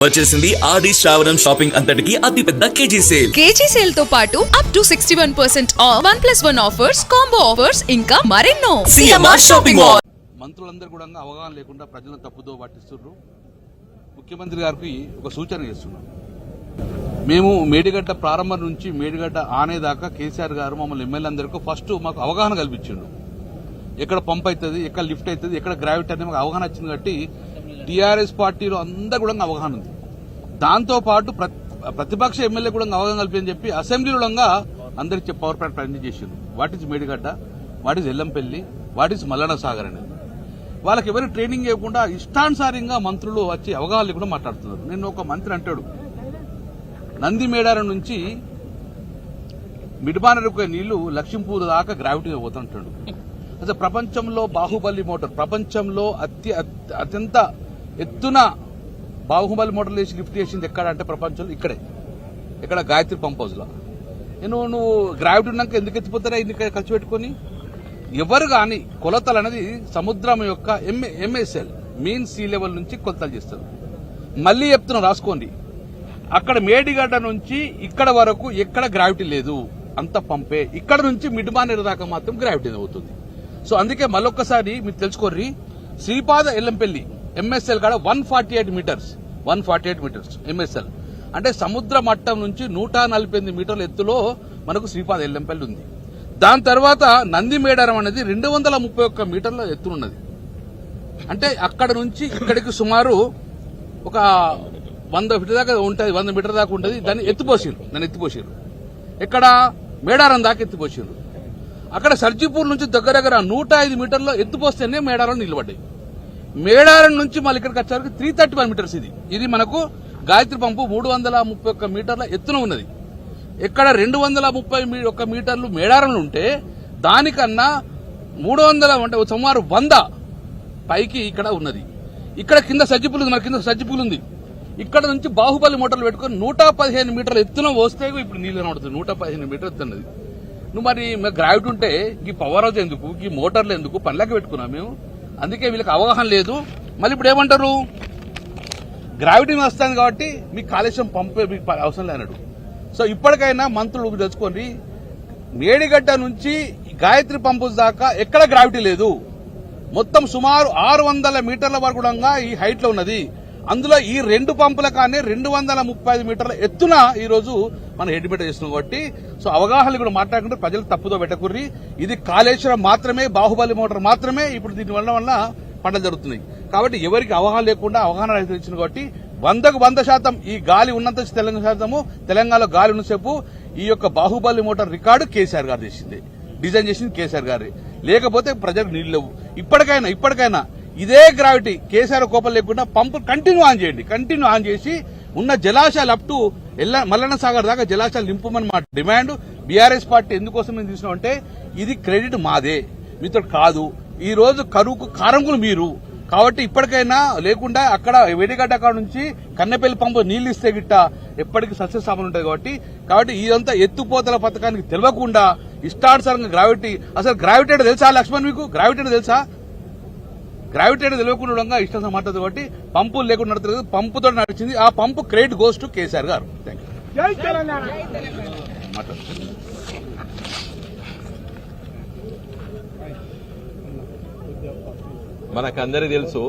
వచ్చేసింది ఆది శ్రావణం షాపింగ్ అంతటికి అతిపెద్ద కేజీ సేల్ తో పాటు up to 61% off 1+1 offers, combo offers ఇంకా మరెన్నో. CMR shopping mall. మంత్రులందరూ కూడా అవగాహన లేకుండా ప్రజలను తప్పుదో పట్టిస్తున్నారు. ముఖ్యమంత్రి గారికి ఒక సూచన చేస్తున్నాం. మేము మేడిగడ్డ ప్రారంభం నుంచి మేడిగడ్డ ఆనేదాకా కేసీఆర్ గారు మమ్మల్ని ఎమ్మెల్యేలందరికీ ఫస్ట్ మాకు అవగాహన కల్పించిండు. ఎక్కడ పంప్ అవుతుంది, ఎక్కడ లిఫ్ట్ అవుతుంది, ఎక్కడ గ్రావిటీ అనేది మాకు అవగాహన వచ్చింది. కాబట్టి టీఆర్ఎస్ పార్టీలో అందరూ కూడా అవగాహన ఉంది. దాంతోపాటు ప్రతిపక్ష ఎమ్మెల్యే కూడా అవగాహన కలిపి చెప్పి అసెంబ్లీలో అందరికి పవర్ ప్లాంట్ ప్రజెంట్ చేసిండు. What is Medigadda, what is Yellampalli, what is Mallanna Sagar అనేది. వాళ్ళకి ఎవరు ట్రైనింగ్ ఇవ్వకుండా ఇష్టానుసారంగా మంత్రులు వచ్చి అవగాహన లేకుండా మాట్లాడుతున్నారు. నేను ఒక మంత్రి అంటాడు, నంది మేడారం నుంచి మిడ్బానరుకు నీళ్లు లక్ష్మీపూర్ దాకా గ్రావిటీ పోతుంటాడు. అసలు ప్రపంచంలో బాహుబలి మోటార్, ప్రపంచంలో అత్యంత ఎత్తున బాహుబలి మోటార్లు వేసి లిఫ్ట్ చేసింది ఎక్కడ అంటే ప్రపంచంలో ఇక్కడే, ఇక్కడ గాయత్రి పంప్ హౌస్ లో. నువ్వు గ్రావిటీ ఉన్నాక ఎందుకు ఎత్తిపోతారా ఇన్ని ఖర్చు పెట్టుకుని? ఎవరు గాని కొలతలు అనేది సముద్రం యొక్క ఎంఎస్ఎల్ మీన్ సీ లెవెల్ నుంచి కొలతలు చేస్తారు. మళ్లీ చెప్తున్నా రాసుకోండి, అక్కడ మేడిగడ్డ నుంచి ఇక్కడ వరకు ఎక్కడ గ్రావిటీ లేదు, అంత పంపే. ఇక్కడ నుంచి మిడ్మానేరు దాకా మాత్రం గ్రావిటీ అవుతుంది. సో అందుకే మళ్ళొక్కసారి మీరు తెలుసుకోర్రి, శ్రీపాద ఎల్లంపల్లి ఎంఎస్ఎల్ కాడ 148 మీటర్స్ ఎంఎస్ఎల్ అంటే సముద్ర మట్టం నుంచి 148 మీటర్ల ఎత్తులో మనకు శ్రీపాద ఎల్లంపల్లి ఉంది. దాని తర్వాత నంది మేడారం అనేది 231 మీటర్ల ఎత్తునున్నది. అంటే అక్కడ నుంచి ఇక్కడికి సుమారు ఒక 100 ఫీట్ దాకా ఉంటుంది, 100 మీటర్ దాకా ఉంటుంది. దాన్ని ఎత్తిపోసారు. ఎక్కడ మేడారం దాకా ఎత్తిపోసారు. అక్కడ సర్జిపూర్ నుంచి దగ్గర 105 మీటర్ల ఎత్తుపోస్తేనే మేడారం నిలబడ్డాయి. మేడారం నుంచి మళ్ళీ ఇక్కడికి వచ్చేసరికి 331 మీటర్స్. ఇది మనకు గాయత్రి పంపు 331 మీటర్ల ఎత్తున ఉన్నది. ఇక్కడ 231 మీటర్లు మేడారంలో ఉంటే దానికన్నా 300 అంటే సుమారు 100 పైకి ఇక్కడ ఉన్నది. ఇక్కడ కింద సజ్జిపూల్ ఉంది. ఇక్కడ నుంచి బాహుబలి మోటార్లు పెట్టుకుని 115 మీటర్ల ఎత్తున వస్తే ఇప్పుడు నీళ్లు కనబడుతుంది. 115 మీటర్లు ఎత్తున్నది. నువ్వు మరి గ్రావిటీ ఉంటే ఈ పవర్ హౌస్ ఎందుకు, ఈ మోటార్లు ఎందుకు, పనిలాగా పెట్టుకున్నాం మేము. అందుకే వీళ్ళకి అవగాహన లేదు. మళ్ళీ ఇప్పుడు ఏమంటారు, గ్రావిటీ వస్తాను కాబట్టి మీకు కాళేశ్వరం పంపే మీకు అవసరం లేనడు. సో ఇప్పటికైనా మంత్రులు తెలుసుకోండి, మేడిగడ్డ నుంచి గాయత్రి పంపు దాకా ఎక్కడ గ్రావిటీ లేదు. మొత్తం సుమారు 600 మీటర్ల వరకు కూడా ఈ హైట్ లో ఉన్నది. అందులో ఈ 2 పంపుల కానీ 235 మీటర్ల ఎత్తున ఈ రోజు మనం ఎడ్మిట్ చేస్తున్నాం. కాబట్టి సో అవగాహన కూడా మాట్లాడుకుంటే ప్రజలు తప్పుదో పెట్టకుర్రి. ఇది కాళేశ్వరం మాత్రమే, బాహుబలి మోటార్ మాత్రమే ఇప్పుడు దీని వల్ల పంటలు జరుగుతున్నాయి. కాబట్టి ఎవరికి అవగాహన లేకుండా అవగాహన ఇచ్చింది. కాబట్టి 100కు 100% ఈ గాలి ఉన్నంత తెలంగాణలో గాలి ఉన్నసేపు ఈ యొక్క బాహుబలి మోటార్ రికార్డు కేసీఆర్ గారు చేసింది, డిజైన్ చేసింది కేసీఆర్ గారి. లేకపోతే ప్రజలకు నీళ్లు లేవు. ఇప్పటికైనా ఇదే గ్రావిటీ కేసీఆర్ కోపం లేకుండా పంపు కంటిన్యూ ఆన్ చేసి ఉన్న జలాశయాలు అప్ టు మల్లన్న సాగర్ దాకా జలాశయాలు నింపమని మా డిమాండ్. బీఆర్ఎస్ పార్టీ ఎందుకోసం మేము తీసుకున్నాం అంటే ఇది క్రెడిట్ మాదే, మీతో కాదు. ఈ రోజు కరువుకు కారంకులు మీరు. కాబట్టి ఇప్పటికైనా లేకుండా అక్కడ వేడిగడ్డ అక్కడ నుంచి కన్నెపల్లి పంపు నీళ్లు ఇస్తే గిట్ట ఎప్పటికీ సస్యస్థాపన ఉంటుంది. కాబట్టి ఇదంతా ఎత్తుపోతల పథకానికి తెలియకుండా ఇష్టానుసారంగా గ్రావిటీ, అసలు గ్రావిటీ అంటే తెలుసా లక్ష్మణ్ మీకు? గ్రావిటీ అంటే తెలుసా? గ్రావిటీ అంటే తెలియకుండా ఇష్టం మాట్లాడుతుంది. కాబట్టి పంపులు లేకుండా నడుతుంది, పంపుతో నడిచింది. ఆ పంపు క్రెడిట్ గోస్ టు కేసీఆర్ గారు. Thank you. మనకందరికీ తెలుసు